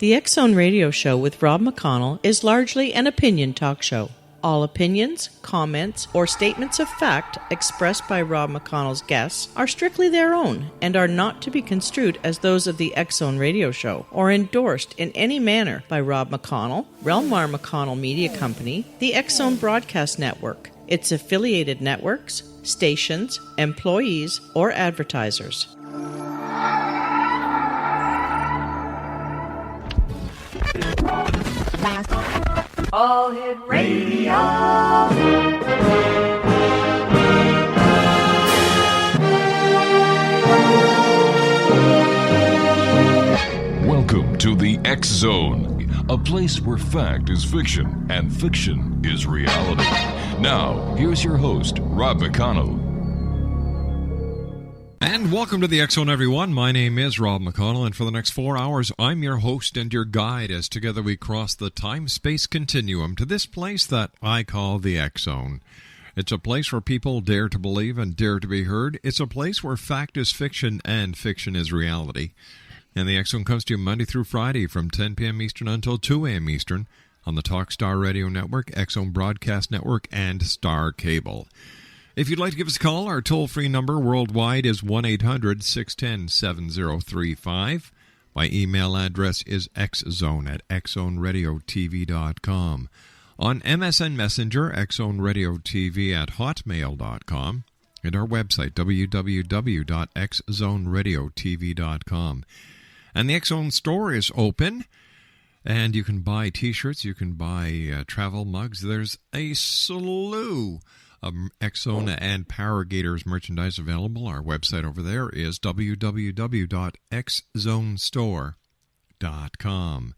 The X Zone Radio Show with Rob McConnell is largely an opinion talk show. All opinions, comments, or statements of fact expressed by Rob McConnell's guests are strictly their own and are not to be construed as those of the X Zone Radio Show or endorsed in any manner by Rob McConnell, Relmar McConnell Media Company, the X Zone Broadcast Network, its affiliated networks, stations, employees, or advertisers. All Hit Radio. Welcome to the X Zone, a place where fact is fiction and fiction is reality. Now, here's your host, Rob McConnell. And welcome to the X Zone, everyone. My name is Rob McConnell, and for the next 4 hours, I'm your host and your guide as together we cross the time-space continuum to this place that I call the X Zone. It's a place where people dare to believe and dare to be heard. It's a place where fact is fiction and fiction is reality. And the X Zone comes to you Monday through Friday from 10 p.m. Eastern until 2 a.m. Eastern on the Talkstar Radio Network, X Zone Broadcast Network, and Star Cable. If you'd like to give us a call, our toll-free number worldwide is 1-800-610-7035. My email address is xzone@xzoneradiotv.com. On MSN Messenger, xzoneradiotv@hotmail.com. And our website, www.xzoneradiotv.com. And the X Zone store is open, and you can buy T-shirts, you can buy travel mugs. There's a slew of X Zone and Power Gators merchandise available. Our website over there is www.xzonesstore.com.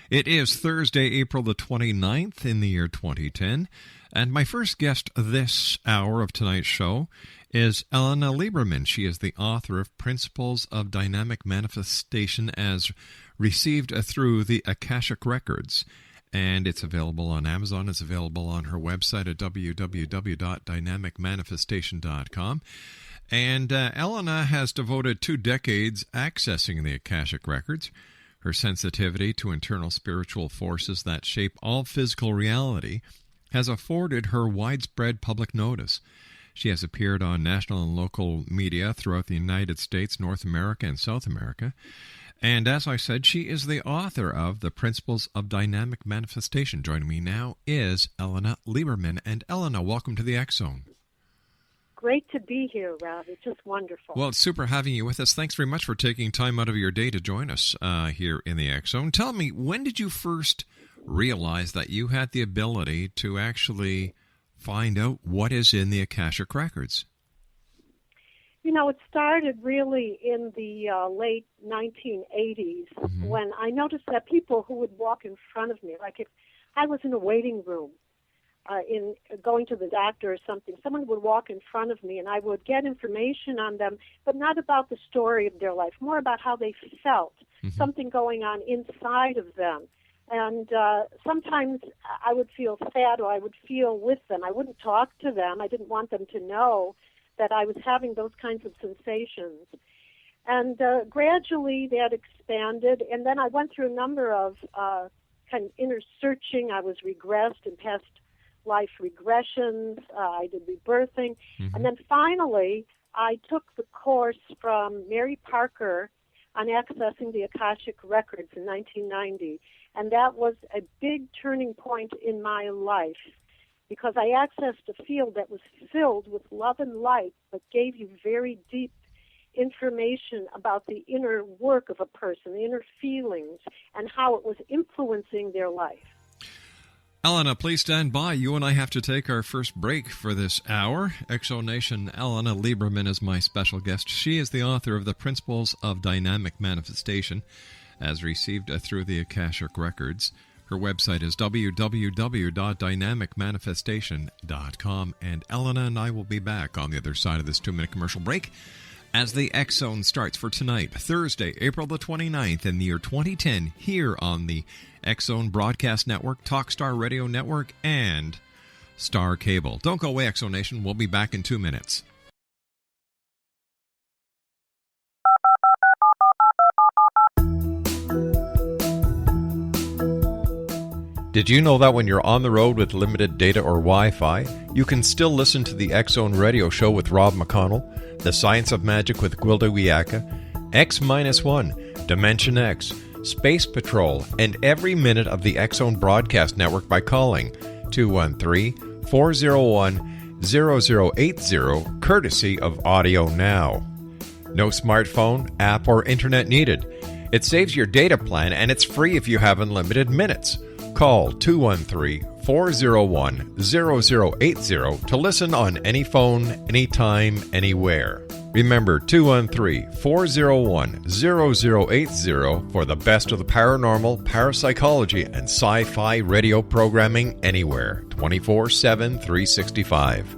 It is Thursday, April the 29th in the year 2010, and my first guest this hour of tonight's show is Ellena Lieberman. She is the author of Principles of Dynamic Manifestation as received through the Akashic Records. And it's available on Amazon. It's available on her website at www.dynamicmanifestation.com. And Ellena has devoted 2 decades accessing the Akashic Records. Her sensitivity to internal spiritual forces that shape all physical reality has afforded her widespread public notice. She has appeared on national and local media throughout the United States, North America, and South America. And as I said, she is the author of The Principles of Dynamic Manifestation. Joining me now is Ellena Lieberman. And Ellena, welcome to the X Zone. Great to be here, Rob. It's just wonderful. Well, it's super having you with us. Thanks very much for taking time out of your day to join us here in the X Zone. Tell me, when did you first realize that you had the ability to actually find out what is in the Akashic Records? You know, it started really in the late 1980s when I noticed that people who would walk in front of me, like if I was in a waiting room in going to the doctor or something, someone would walk in front of me and I would get information on them, but not about the story of their life, more about how they felt, something going on inside of them. And sometimes I would feel sad or I would feel with them. I wouldn't talk to them. I didn't want them to know that I was having those kinds of sensations. And gradually that expanded, and then I went through a number of kind of inner searching. I was regressed in past life regressions. I did rebirthing. And then finally, I took the course from Mary Parker on accessing the Akashic Records in 1990. And that was a big turning point in my life, because I accessed a field that was filled with love and light, but gave you very deep information about the inner work of a person, the inner feelings, and how it was influencing their life. Ellena, please stand by. You and I have to take our first break for this hour. Exonation Ellena Lieberman is my special guest. She is the author of The Principles of Dynamic Manifestation, as received through the Akashic Records. Her website is www.dynamicmanifestation.com. And Ellena and I will be back on the other side of this 2-minute commercial break as the X Zone starts for tonight, Thursday, April the 29th in the year 2010, here on the X Zone Broadcast Network, Talkstar Radio Network, and Star Cable. Don't go away, X Zone Nation. We'll be back in 2 minutes. Did you know that when you're on the road with limited data or Wi-Fi, you can still listen to the X-Zone Radio Show with Rob McConnell, The Science of Magic with Gwilda Wiyaka, X-1, Dimension X, Space Patrol, and every minute of the X-Zone Broadcast Network by calling 213-401-0080, courtesy of Audio Now. No smartphone, app, or internet needed. It saves your data plan, and it's free if you have unlimited minutes. Call 213-401-0080 to listen on any phone, anytime, anywhere. Remember, 213-401-0080 for the best of the paranormal, parapsychology, and sci-fi radio programming anywhere, 24/7, 365.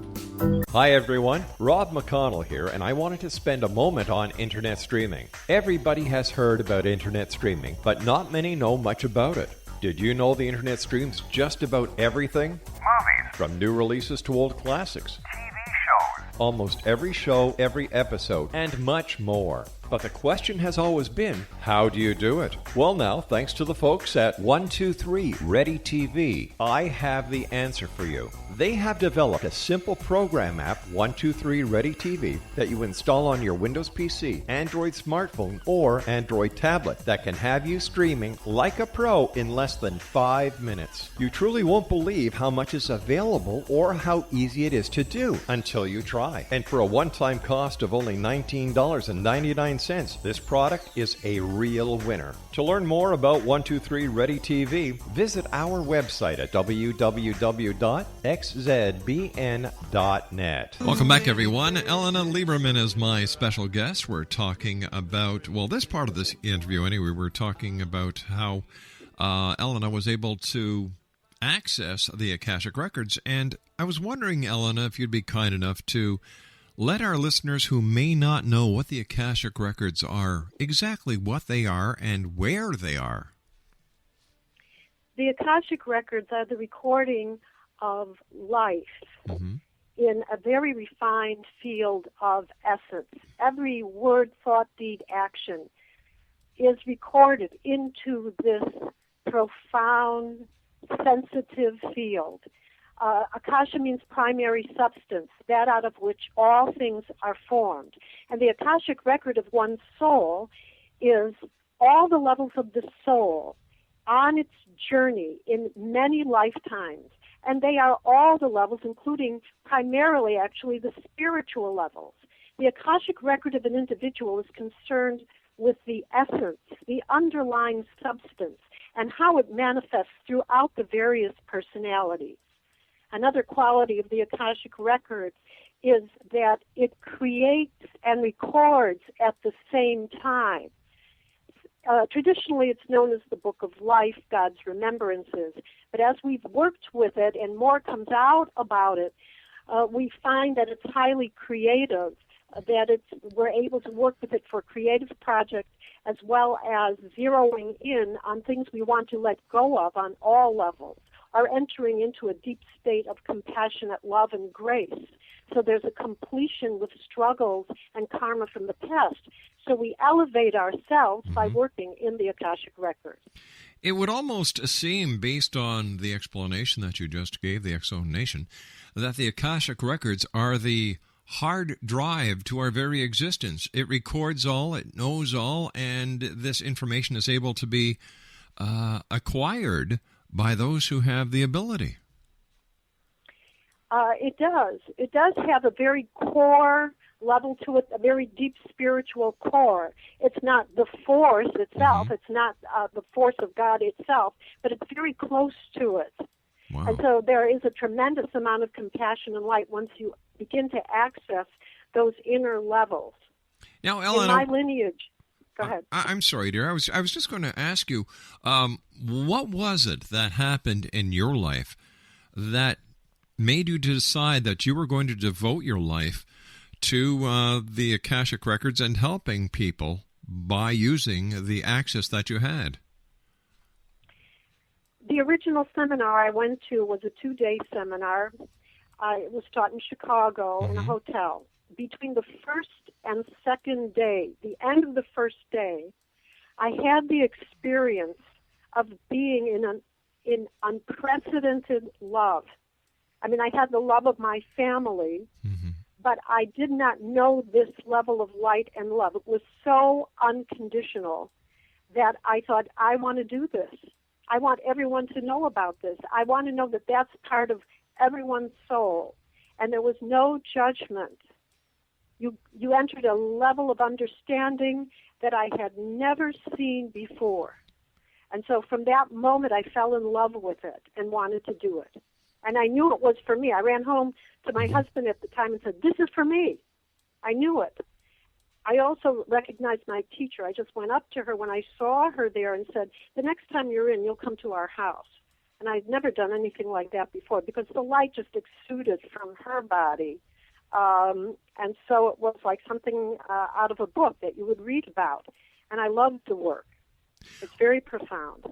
Hi everyone, Rob McConnell here, and I wanted to spend a moment on internet streaming. Everybody has heard about internet streaming, but not many know much about it. Did you know the internet streams just about everything? Movies. From new releases to old classics. TV shows. Almost every show, every episode, and much more. But the question has always been, how do you do it? Well now, thanks to the folks at 123 Ready TV, I have the answer for you. They have developed a simple program app, 123 Ready TV, that you install on your Windows PC, Android smartphone, or Android tablet that can have you streaming like a pro in less than 5 minutes. You truly won't believe how much is available or how easy it is to do until you try. And for a one-time cost of only $19.99, this product is a real winner. To learn more about 123 Ready TV, visit our website at www.xzbn.net. Welcome back, everyone. Ellena Lieberman is my special guest. We're talking about, well, this part of this interview anyway, we're talking about how Ellena was able to access the Akashic Records. And I was wondering, Ellena, if you'd be kind enough to let our listeners who may not know what the Akashic Records are, exactly what they are and where they are. The Akashic Records are the recording of life in a very refined field of essence. Every word, thought, deed, action is recorded into this profound, sensitive field. Akasha means primary substance, that out of which all things are formed. And the Akashic record of one's soul is all the levels of the soul on its journey in many lifetimes. And they are all the levels, including primarily, actually, the spiritual levels. The Akashic record of an individual is concerned with the essence, the underlying substance, and how it manifests throughout the various personalities. Another quality of the Akashic record is that it creates and records at the same time. Traditionally, it's known as the Book of Life, God's Remembrances. But as we've worked with it and more comes out about it, we find that it's highly creative, that we're able to work with it for creative projects as well as zeroing in on things we want to let go of on all levels, are entering into a deep state of compassionate love and grace. So there's a completion with struggles and karma from the past. So we elevate ourselves by working in the Akashic Records. It would almost seem, based on the explanation that you just gave, the X-Zone Nation, that the Akashic Records are the hard drive to our very existence. It records all, it knows all, and this information is able to be acquired by those who have the ability. It does. It does have a very core level to it, a very deep spiritual core. It's not the force itself. It's not the force of God itself, but it's very close to it. Wow. And so there is a tremendous amount of compassion and light once you begin to access those inner levels. Now, Ellena, in my lineage, go ahead. I'm sorry, dear. I was just going to ask you, what was it that happened in your life that made you decide that you were going to devote your life to the Akashic Records and helping people by using the access that you had? The original seminar I went to was a 2-day seminar. It was taught in Chicago in a hotel. Between the first and second day, the end of the first day, I had the experience of being in unprecedented love. I mean, I had the love of my family, but I did not know this level of light and love. It was so unconditional that I thought, I want to do this. I want everyone to know about this. I want to know that that's part of everyone's soul. And there was no judgment. You entered a level of understanding that I had never seen before. And so from that moment, I fell in love with it and wanted to do it. And I knew it was for me. I ran home to my husband at the time and said, this is for me. I knew it. I also recognized my teacher. I just went up to her when I saw her there and said, the next time you're in, you'll come to our house. And I'd never done anything like that before because the light just exuded from her body. And so it was like something out of a book that you would read about. And I loved the work. It's very profound.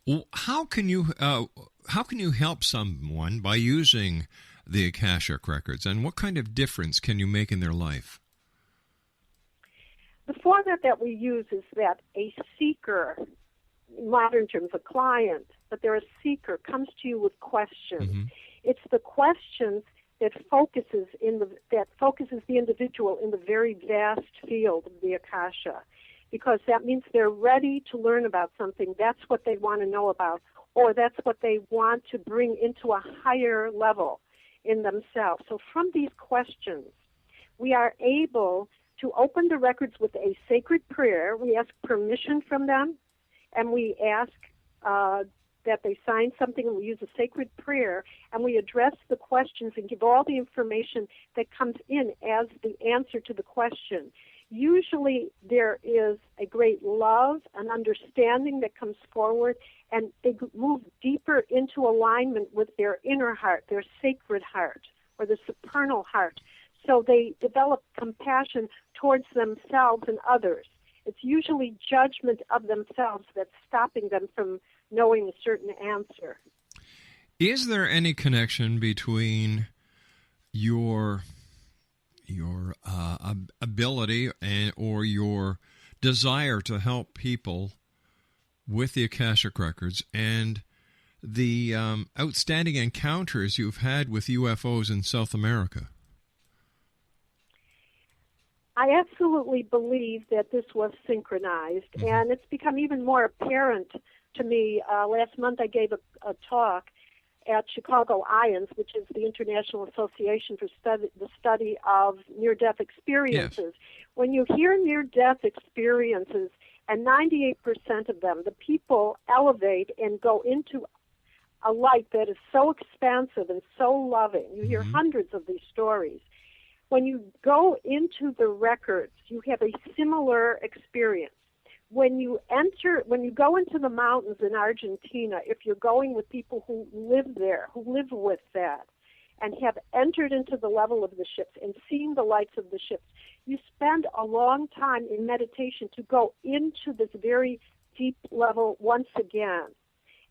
Well, how can you help someone by using the Akashic Records, and what kind of difference can you make in their life? The format that we use is that a seeker, in modern terms, a client, but they're a seeker, comes to you with questions. It's the questions that focuses the individual in the very vast field of the Akasha, because that means they're ready to learn about something. That's what they want to know about, or that's what they want to bring into a higher level in themselves. So from these questions, we are able to open the records with a sacred prayer. We ask permission from them, and we ask that they sign something, and we use a sacred prayer, and we address the questions and give all the information that comes in as the answer to the question. Usually there is a great love, an understanding that comes forward, and they move deeper into alignment with their inner heart, their sacred heart, or the supernal heart. So they develop compassion towards themselves and others. It's usually judgment of themselves that's stopping them from knowing a certain answer. Is there any connection between your ability or your desire to help people with the Akashic Records and the outstanding encounters you've had with UFOs in South America? I absolutely believe that this was synchronized, and it's become even more apparent to me. Last month I gave a talk at Chicago IONS, which is the International Association for the Study of Near-Death Experiences. Yes. When you hear near-death experiences, and 98% of them, the people elevate and go into a light that is so expansive and so loving. You hear hundreds of these stories. When you go into the records, you have a similar experience. When you go into the mountains in Argentina, if you're going with people who live there, who live with that, and have entered into the level of the ships and seen the lights of the ships, you spend a long time in meditation to go into this very deep level once again.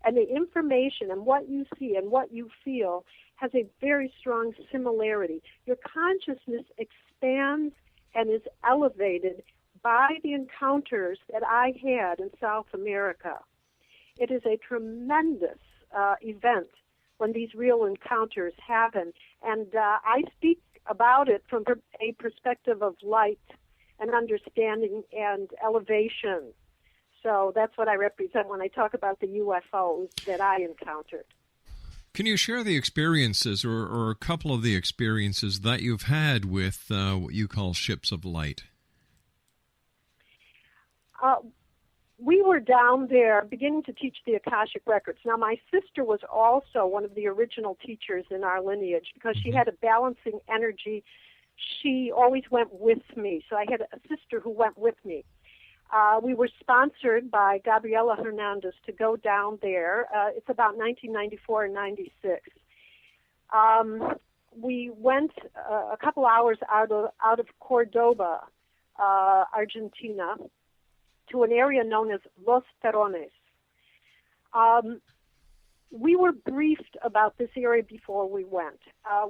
And the information and what you see and what you feel has a very strong similarity. Your consciousness expands and is elevated by the encounters that I had in South America. It is a tremendous event when these real encounters happen. And I speak about it from a perspective of light and understanding and elevation. So that's what I represent when I talk about the UFOs that I encountered. Can you share the experiences or a couple of the experiences that you've had with what you call ships of light? We were down there beginning to teach the Akashic Records. Now, my sister was also one of the original teachers in our lineage because she had a balancing energy. She always went with me. So I had a sister who went with me. We were sponsored by Gabriela Hernandez to go down there. It's about 1994 and 96. We went a couple hours out of Cordoba, Argentina, to an area known as Los Terrones. We were briefed about this area before we went.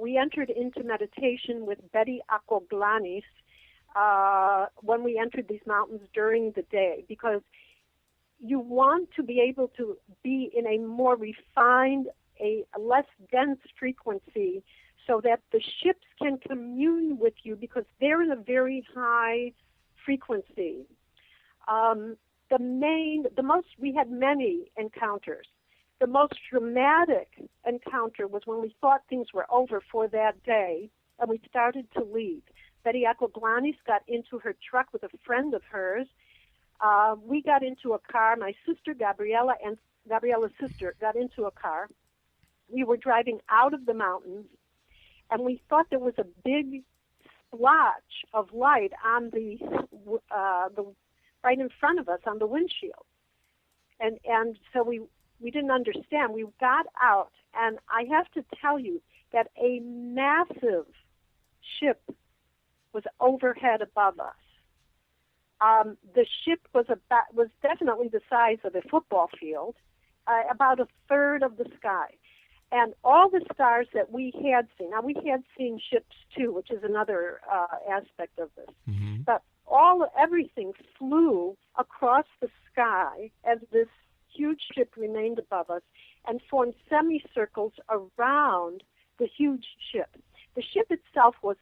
We entered into meditation with Betty Acoglanis when we entered these mountains during the day, because you want to be able to be in a more refined, a less dense frequency so that the ships can commune with you because they're in a very high frequency. We had many encounters. The most dramatic encounter was when we thought things were over for that day and we started to leave. Betty Aquaglanis got into her truck with a friend of hers. We got into a car. My sister, Gabriella, and Gabriella's sister got into a car. We were driving out of the mountains, and we thought there was a big splotch of light on the right in front of us on the windshield. And so we didn't understand. We got out, and I have to tell you that a massive ship was overhead above us. The ship was definitely the size of a football field, about a third of the sky. And all the stars that we had seen, now we had seen ships too, which is another aspect of this, Mm-hmm. but everything flew across the sky as this huge ship remained above us and formed semicircles around the huge ship. The ship itself was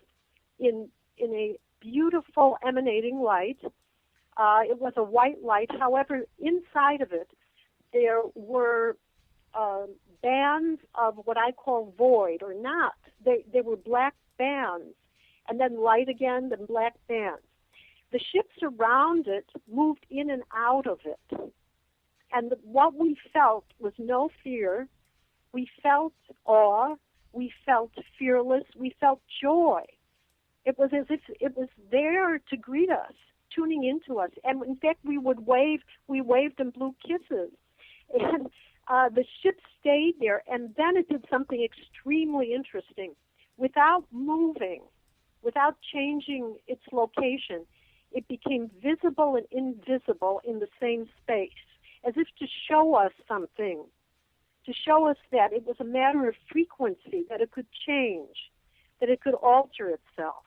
in a beautiful emanating light. It was a white light. However, inside of it, there were bands of what I call void, or not. They were black bands, and then light again, then black bands. The ships around it moved in and out of it. And what we felt was no fear. We felt awe. We felt fearless. We felt joy. It was as if it was there to greet us, tuning into us. And in fact, we would wave. We waved and blew kisses. And the ship stayed there, and then it did something extremely interesting. Without moving, without changing its location, it became visible and invisible in the same space, as if to show us something, to show us that it was a matter of frequency, that it could change, that it could alter itself.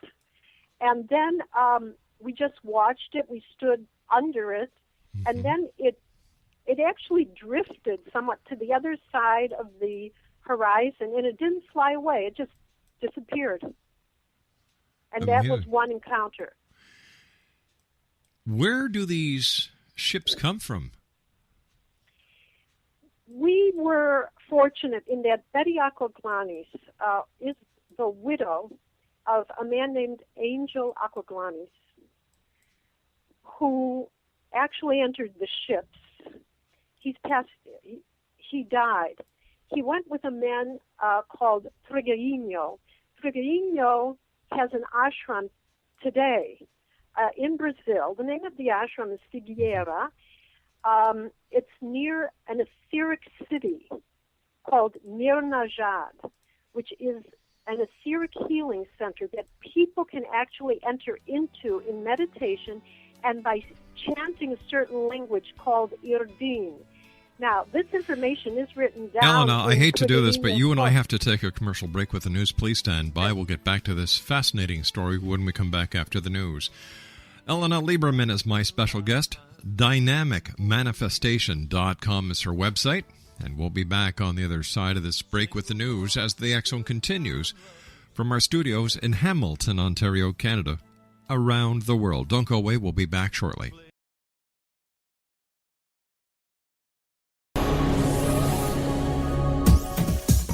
And then we just watched it, we stood under it, and then it actually drifted somewhat to the other side of the horizon, and it didn't fly away, it just disappeared. And that was one encounter. Where do these ships come from? We were fortunate in that Betty Aquaglanis is the widow of a man named Angel Aquaglanis, who actually entered the ships. He died. He went with a man called Trigueño. Trigueño has an ashram today in Brazil. The name of the ashram is Figueira. It's near an etheric city called Nirnajad, which is an etheric healing center that people can actually enter into in meditation and by chanting a certain language called Irdin. Now, this information is written down. Ellena, I hate to do this, but you and I have to take a commercial break with the news. Please stand by. We'll get back to this fascinating story when we come back after the news. Ellena Lieberman is my special guest. DynamicManifestation.com is her website. And we'll be back on the other side of this break with the news as the X Zone continues from our studios in Hamilton, Ontario, Canada, around the world. Don't go away. We'll be back shortly.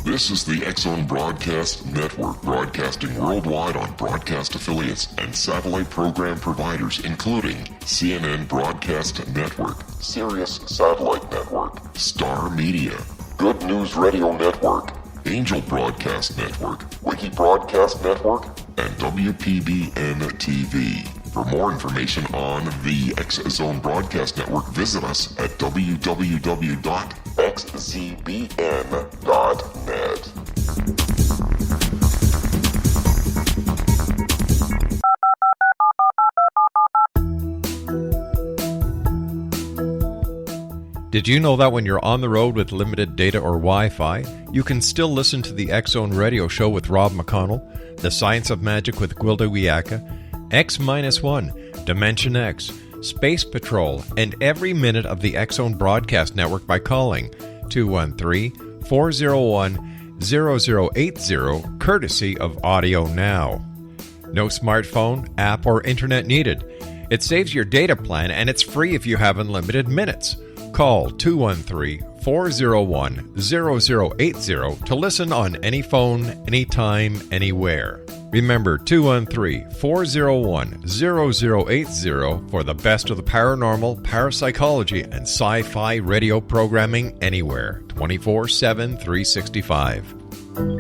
This is the X Zone Broadcast Network, broadcasting worldwide on broadcast affiliates and satellite program providers, including CNN Broadcast Network, Sirius Satellite Network, Star Media, Good News Radio Network, Angel Broadcast Network, Wiki Broadcast Network, and WPBN TV. For more information on the X Zone Broadcast Network, visit us at www.xzbn.net. Did you know that when you're on the road with limited data or Wi-Fi, you can still listen to the X Zone Radio Show with Rob McConnell, The Science of Magic with Gwilda Wiyaka, X-1, Dimension X, Space Patrol, and every minute of the X-Zone Broadcast Network by calling 213-401-0080, courtesy of Audio Now. No smartphone, app, or internet needed. It saves your data plan, and it's free if you have unlimited minutes. Call 213-401-0080 to listen on any phone, anytime, anywhere. Remember, 213-401-0080 for the best of the paranormal, parapsychology, and sci-fi radio programming anywhere, 24/7, 365.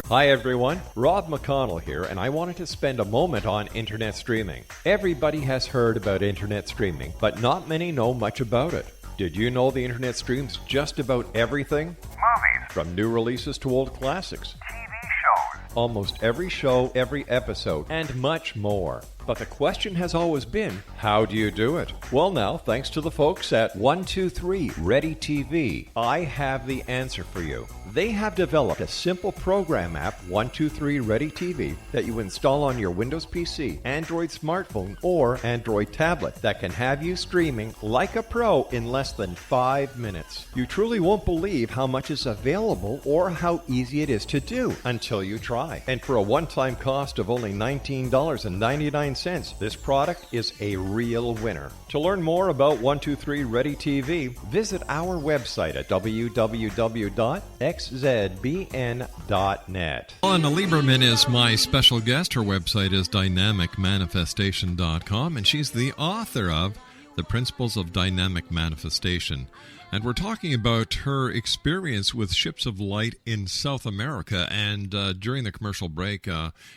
Hi everyone, Rob McConnell here, and I wanted to spend a moment on internet streaming. Everybody has heard about internet streaming, but not many know much about it. Did you know the internet streams just about everything? Movies. From new releases to old classics. TV shows. Almost every show, every episode, and much more. But the question has always been, how do you do it? Well now, thanks to the folks at 123 Ready TV, I have the answer for you. They have developed a simple program app, 123 Ready TV, that you install on your Windows PC, Android smartphone, or Android tablet that can have you streaming like a pro in less than 5 minutes. You truly won't believe how much is available or how easy it is to do until you try. And for a one-time cost of only $19.99, this product is a real winner. To learn more about 123 Ready TV, visit our website at www.xzbn.net. Ellena Lieberman is my special guest. Her website is dynamicmanifestation.com, and she's the author of The Principles of Dynamic Manifestation. And we're talking about her experience with ships of light in South America. And during the commercial break,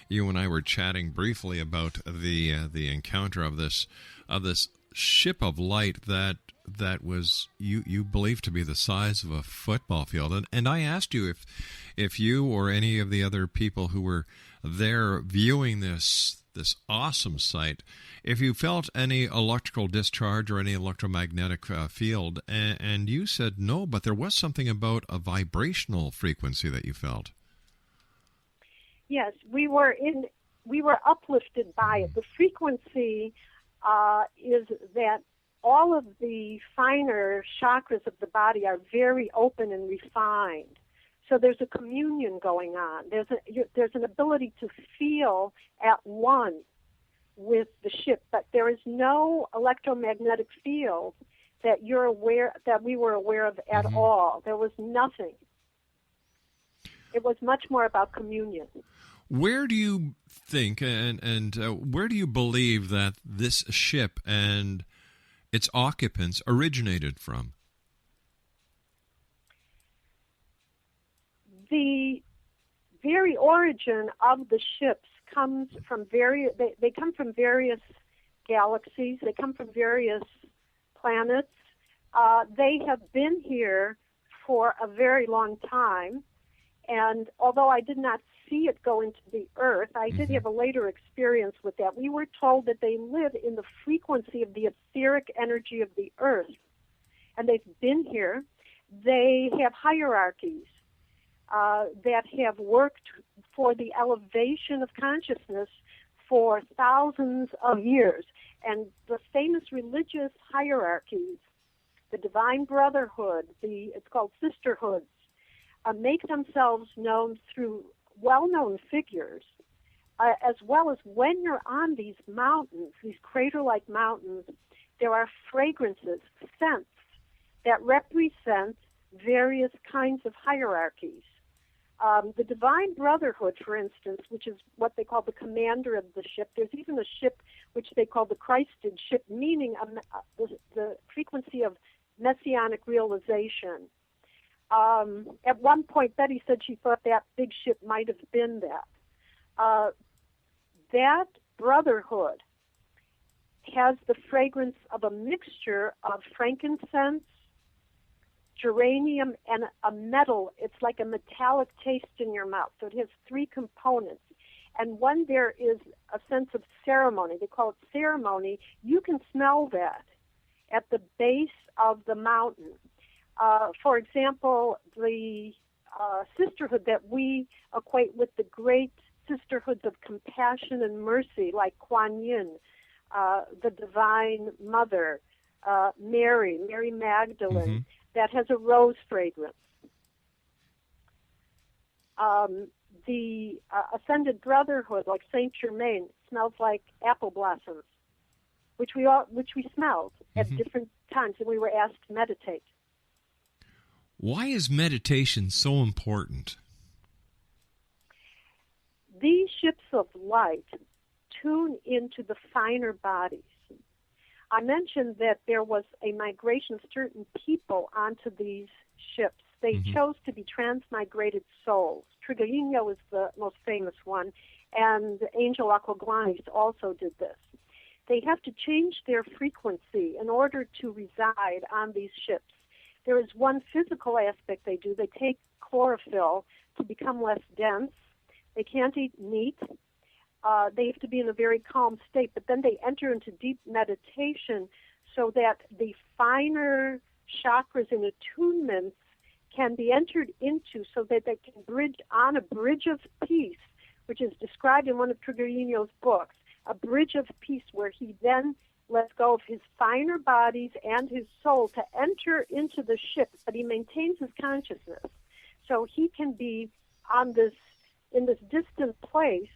you and I were chatting briefly about the encounter of this ship of light that was you believed to be the size of a football field. And I asked you if you or any of the other people who were there viewing this awesome sight, if you felt any electrical discharge or any electromagnetic field, and you said no, but there was something about a vibrational frequency that you felt. Yes, we were uplifted by it. The frequency is that all of the finer chakras of the body are very open and refined. So there's a communion going on. There's an ability to feel at one with the ship, but there is no electromagnetic field that we were aware of at all. There was nothing. It was much more about communion. Where do you think and where do you believe that this ship and its occupants originated from? The very origin of the ships comes from they come from various galaxies. They come from various planets. They have been here for a very long time. And although I did not see it go into the earth, I did have a later experience with that. We were told that they live in the frequency of the etheric energy of the earth. And they've been here. They have hierarchies that have worked for the elevation of consciousness for thousands of years. And the famous religious hierarchies, the Divine Brotherhood, it's called sisterhoods, make themselves known through well-known figures, as well as when you're on these mountains, these crater-like mountains, there are fragrances, scents, that represent various kinds of hierarchies. The Divine Brotherhood, for instance, which is what they call the commander of the ship, there's even a ship which they call the Christed ship, meaning the frequency of messianic realization. At one point, Betty said she thought that big ship might have been that. That brotherhood has the fragrance of a mixture of frankincense, geranium, and a metal. It's like a metallic taste in your mouth. So it has three components. And when there is a sense of ceremony, they call it ceremony, you can smell that at the base of the mountain. For example, the sisterhood that we equate with the great sisterhoods of compassion and mercy, like Kuan Yin, the Divine Mother, Mary Magdalene, that has a rose fragrance. The Ascended Brotherhood, like Saint Germain, smells like apple blossoms, which we smelled at different times, and we were asked to meditate. Why is meditation so important? These ships of light tune into the finer bodies. I mentioned that there was a migration of certain people onto these ships. They chose to be transmigrated souls. Trigueño is the most famous one, and Angel Aquaglanis also did this. They have to change their frequency in order to reside on these ships. There is one physical aspect they do. They take chlorophyll to become less dense. They can't eat meat. They have to be in a very calm state, but then they enter into deep meditation so that the finer chakras and attunements can be entered into so that they can bridge on a bridge of peace, which is described in one of Trigueño's books, a bridge of peace where he then lets go of his finer bodies and his soul to enter into the ship, but he maintains his consciousness. So he can be in this distant place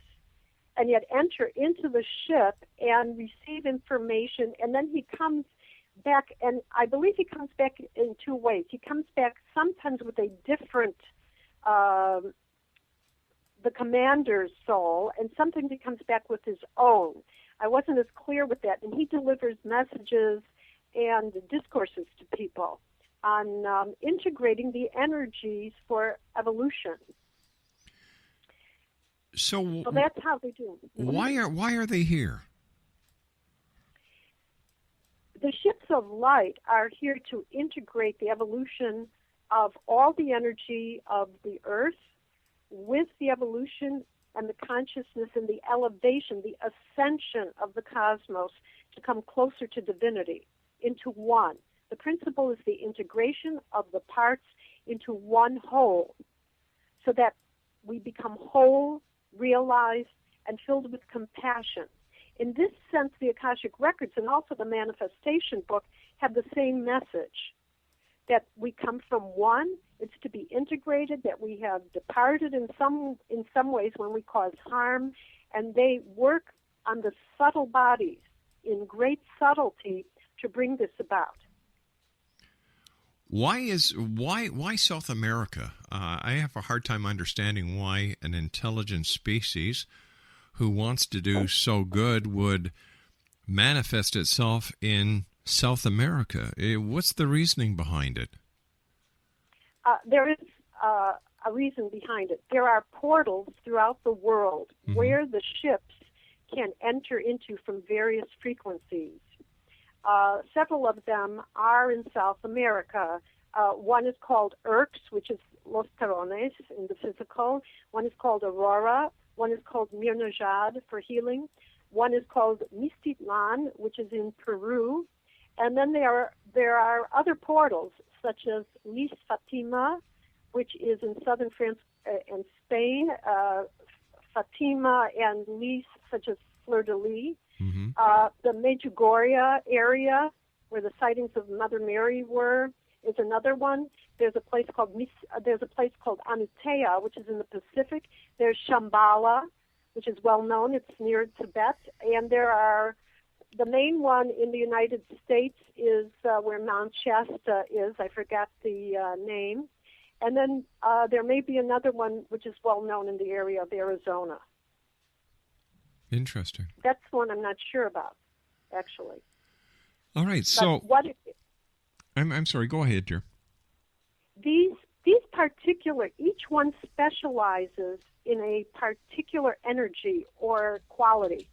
and yet enter into the ship and receive information, and then he comes back, and I believe he comes back in two ways. He comes back sometimes with a different, the commander's soul, and sometimes he comes back with his own. I wasn't as clear with that, and he delivers messages and discourses to people on integrating the energies for evolution. So that's how they do. Why are they here? The ships of light are here to integrate the evolution of all the energy of the earth with the evolution and the consciousness and the elevation, the ascension of the cosmos to come closer to divinity, into one. The principle is the integration of the parts into one whole so that we become whole, realized, and filled with compassion. In this sense, the Akashic Records and also the Manifestation book have the same message, that we come from one, it's to be integrated, that we have departed in some ways when we cause harm, and they work on the subtle bodies in great subtlety to bring this about. Why South America? I have a hard time understanding why an intelligent species who wants to do so good would manifest itself in South America. What's the reasoning behind it? There is a reason behind it. There are portals throughout the world where the ships can enter into from various frequencies. Several of them are in South America. One is called Urx, which is Los Terrones in the physical. One is called Aurora. One is called Mirnajad for healing. One is called Mistitlan, which is in Peru. And then there are other portals, such as Lis Fatima, which is in southern France and Spain. Fatima and Lis, such as Fleur de Lis. The Medjugorje area, where the sightings of Mother Mary were, is another one. There's a place called Anutea, which is in the Pacific. There's Shambhala, which is well known. It's near Tibet. And there are the main one in the United States is where Mount Shasta is. I forgot the name. And then there may be another one which is well known in the area of Arizona. Interesting. That's one I'm not sure about, actually. All right. So I'm sorry. Go ahead, dear. These particular, each one specializes in a particular energy or quality.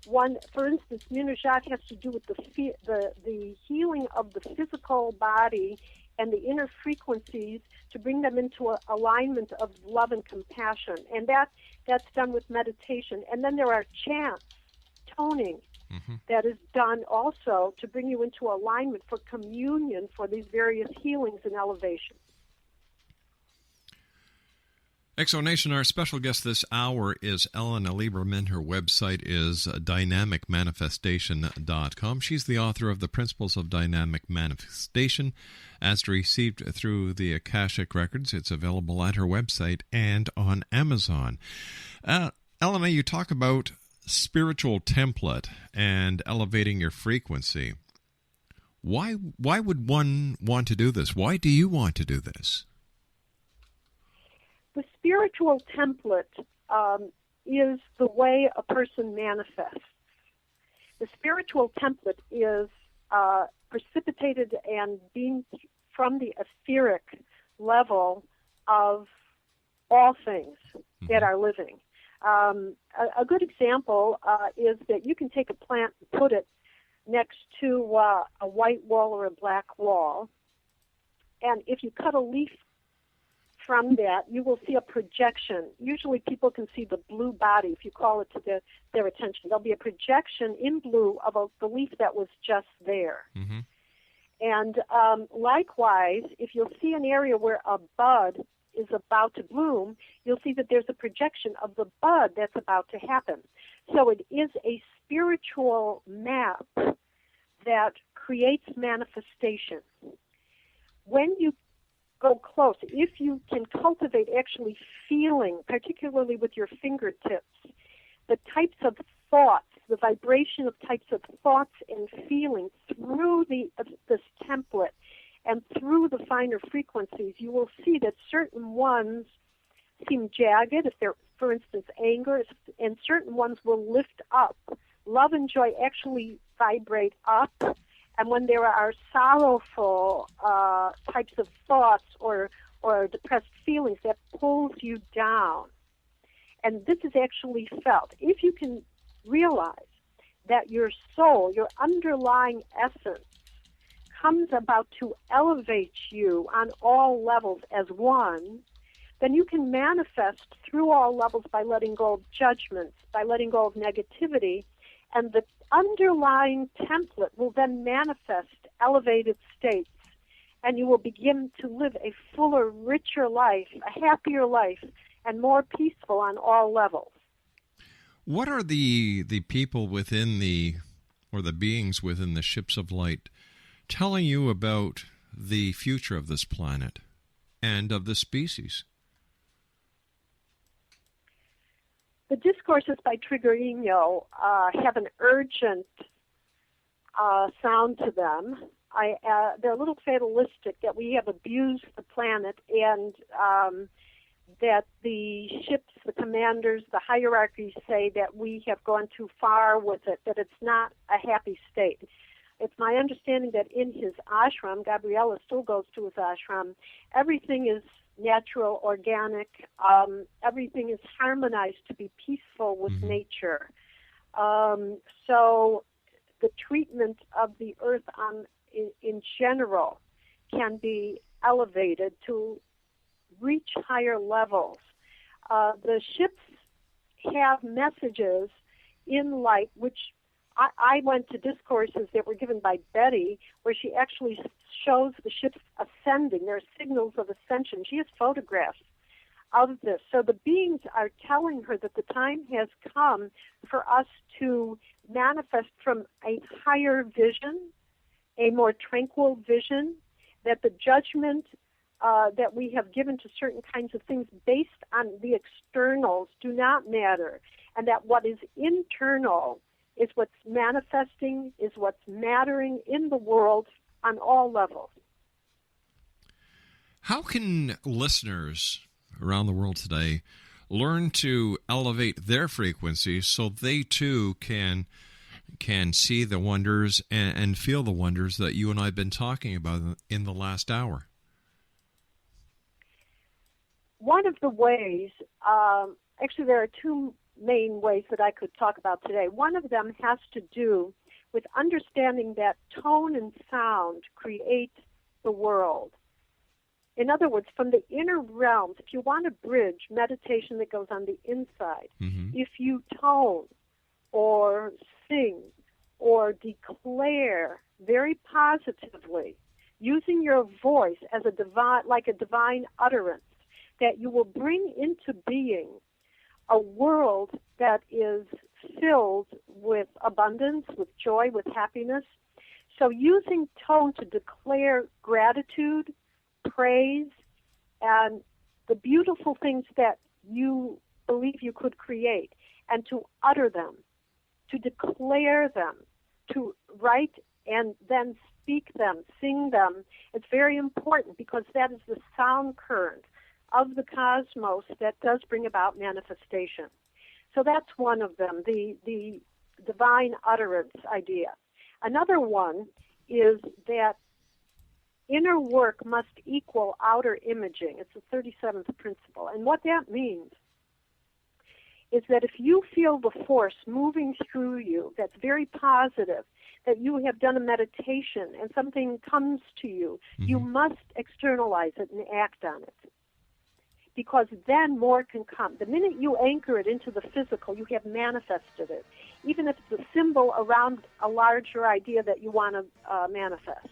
One, for instance, Mirnajad has to do with the healing of the physical body and the inner frequencies to bring them into an alignment of love and compassion. And that's done with meditation. And then there are chants, toning, that is done also to bring you into alignment for communion for these various healings and elevations. Exonation, our special guest this hour is Ellena Lieberman. Her website is dynamicmanifestation.com. She's the author of The Principles of Dynamic Manifestation, as received through the Akashic Records. It's available at her website and on Amazon. Ellena, you talk about spiritual template and elevating your frequency. Why would one want to do this? Why do you want to do this? The spiritual template is the way a person manifests. The spiritual template is precipitated and being from the etheric level of all things that are living. A good example is that you can take a plant and put it next to a white wall or a black wall, and if you cut a leaf from that, you will see a projection. Usually people can see the blue body if you call it to their attention. There'll be a projection in blue of the leaf that was just there. Mm-hmm. And likewise, if you'll see an area where a bud is about to bloom, you'll see that there's a projection of the bud that's about to happen. So it is a spiritual map that creates manifestation. When you go close, if you can cultivate actually feeling, particularly with your fingertips, the types of thoughts, the vibration of types of thoughts and feelings through this template and through the finer frequencies, you will see that certain ones seem jagged, if they're, for instance, anger, and certain ones will lift up. Love and joy actually vibrate up. And when there are sorrowful types of thoughts or depressed feelings, that pulls you down. And this is actually felt. If you can realize that your soul, your underlying essence, comes about to elevate you on all levels as one, then you can manifest through all levels by letting go of judgments, by letting go of negativity, and the underlying template will then manifest elevated states, and you will begin to live a fuller, richer life, a happier life, and more peaceful on all levels. What are the people within or the beings within the ships of light telling you about the future of this planet and of the species? The discourses by Trigueño have an urgent sound to them. They're a little fatalistic that we have abused the planet and that the ships, the commanders, the hierarchies say that we have gone too far with it, that it's not a happy state. It's my understanding that in his ashram, Gabriella still goes to his ashram, everything is natural, organic, everything is harmonized to be peaceful with nature. So the treatment of the earth in general can be elevated to reach higher levels. The ships have messages in light, which I went to discourses that were given by Betty, where she actually shows the ships ascending. There are signals of ascension. She has photographs of this. So the beings are telling her that the time has come for us to manifest from a higher vision, a more tranquil vision, that the judgment that we have given to certain kinds of things based on the externals do not matter, and that what is internal is what's manifesting, is what's mattering in the world on all levels. How can listeners around the world today learn to elevate their frequency so they too can see the wonders and feel the wonders that you and I have been talking about in the last hour? One of the ways, actually there are two main ways that I could talk about today. One of them has to do with understanding that tone and sound create the world. In other words, from the inner realms, if you want to bridge meditation that goes on the inside, if you tone or sing or declare very positively, using your voice as a divine utterance, that you will bring into being a world that is filled with abundance, with joy, with happiness. So using tone to declare gratitude, praise, and the beautiful things that you believe you could create, and to utter them, to declare them, to write and then speak them, sing them. It's very important because that is the sound current of the cosmos that does bring about manifestation. So that's one of them, the divine utterance idea. Another one is that inner work must equal outer imaging. It's the 37th principle. And what that means is that if you feel the force moving through you that's very positive, that you have done a meditation and something comes to you, you must externalize it and act on it. Because then more can come. The minute you anchor it into the physical, you have manifested it, even if it's a symbol around a larger idea that you want to manifest.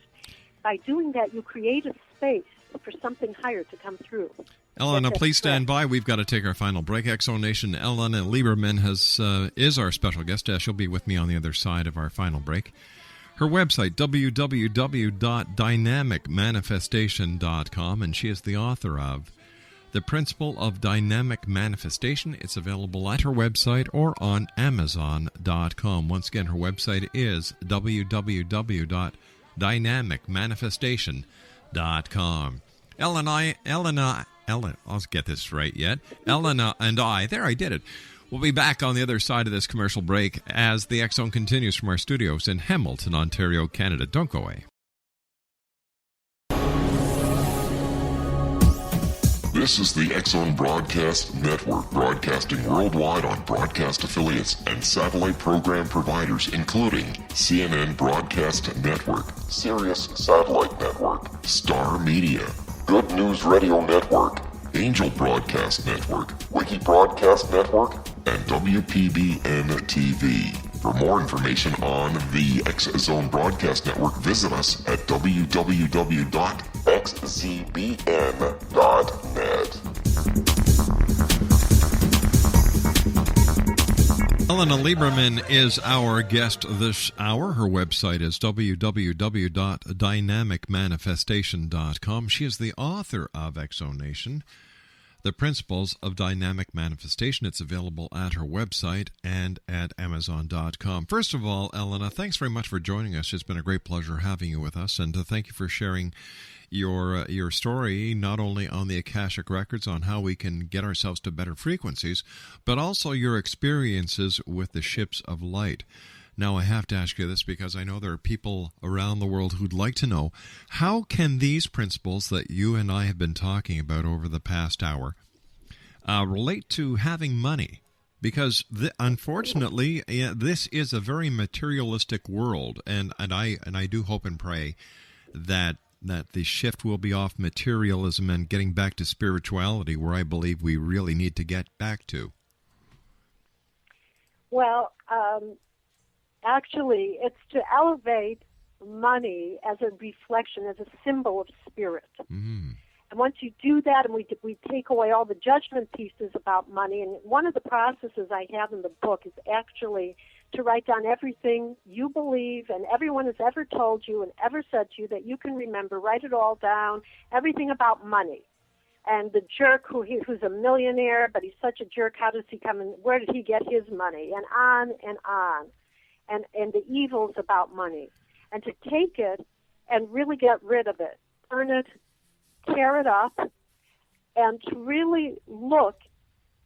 By doing that, you create a space for something higher to come through. Ellena, please stand by. We've got to take our final break. Exo Nation, Ellena Lieberman is our special guest. She'll be with me on the other side of our final break. Her website, www.dynamicmanifestation.com, and she is the author of The Principle of Dynamic Manifestation. It's available at her website or on Amazon.com. Once again, her website is www.dynamicmanifestation.com. Ellena, I'll get this right yet. Ellena and I, there, I did it. We'll be back on the other side of this commercial break as the X Zone continues from our studios in Hamilton, Ontario, Canada. Don't go away. This is the X Zone Broadcast Network, broadcasting worldwide on broadcast affiliates and satellite program providers, including CNN Broadcast Network, Sirius Satellite Network, Star Media, Good News Radio Network, Angel Broadcast Network, Wiki Broadcast Network, and WPBN TV. For more information on the X Zone Broadcast Network, visit us at www.xzbn.net. Ellena Lieberman is our guest this hour. Her website is www.dynamicmanifestation.com. She is the author of Exo Nation, The Principles of Dynamic Manifestation. It's available at her website and at Amazon.com. First of all, Ellena, thanks very much for joining us. It's been a great pleasure having you with us, and thank you for sharing your story, not only on the Akashic Records, on how we can get ourselves to better frequencies, but also your experiences with the ships of light. Now, I have to ask you this because I know there are people around the world who'd like to know, how can these principles that you and I have been talking about over the past hour relate to having money? Because unfortunately, this is a very materialistic world, and I do hope and pray that the shift will be off materialism and getting back to spirituality, where I believe we really need to get back to. Well, actually, it's to elevate money as a reflection, as a symbol of spirit. Mm-hmm. And once you do that, and we take away all the judgment pieces about money, and one of the processes I have in the book is actually to write down everything you believe and everyone has ever told you and ever said to you that you can remember. Write it all down, everything about money. And the jerk who's a millionaire, but he's such a jerk, how does he come and where did he get his money? And on and on. And the evils about money. And to take it and really get rid of it, turn it, tear it up, and to really look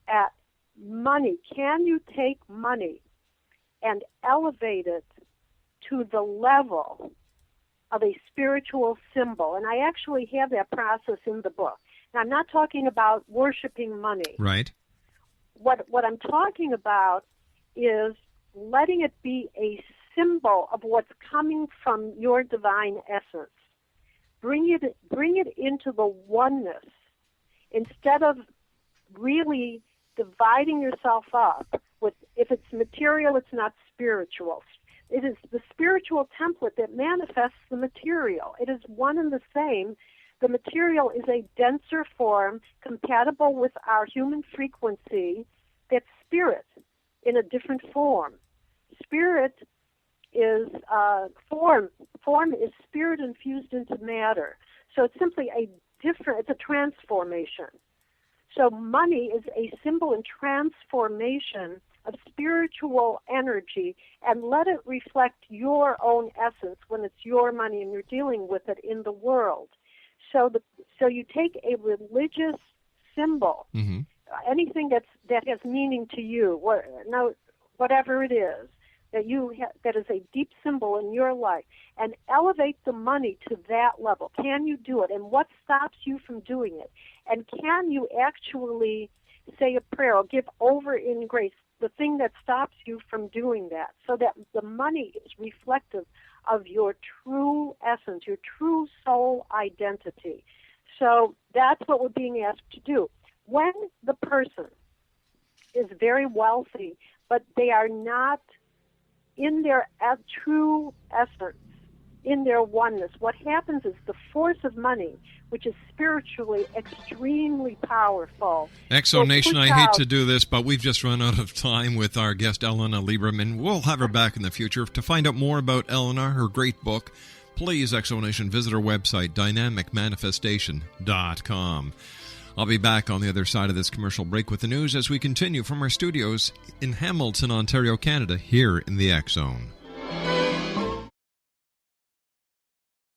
at money. Can you take money and elevate it to the level of a spiritual symbol? And I actually have that process in the book. Now, I'm not talking about worshiping money. Right. What I'm talking about is letting it be a symbol of what's coming from your divine essence. Bring it into the oneness instead of really dividing yourself up with, if it's material, it's not spiritual. It is the spiritual template that manifests the material. It is one and the same, The material is a denser form compatible with our human frequency that's spirit in a different form. Spirit is form. Form is spirit infused into matter. So it's simply it's a transformation. So money is a symbol and transformation of spiritual energy, and let it reflect your own essence when it's your money and you're dealing with it in the world. So you take a religious symbol, anything that has meaning to you, whatever it is, that is a deep symbol in your life, and elevate the money to that level. Can you do it? And what stops you from doing it? And can you actually say a prayer or give over in grace the thing that stops you from doing that, so that the money is reflective of your true essence, your true soul identity? So that's what we're being asked to do. When the person is very wealthy, but they are not in their true essence, in their oneness, what happens is the force of money, which is spiritually extremely powerful. Exonation, I hate to do this, but we've just run out of time with our guest, Ellena Lieberman. We'll have her back in the future. To find out more about Ellena, her great book, please, Exonation, visit her website, dynamicmanifestation.com. I'll be back on the other side of this commercial break with the news as we continue from our studios in Hamilton, Ontario, Canada, here in the X Zone.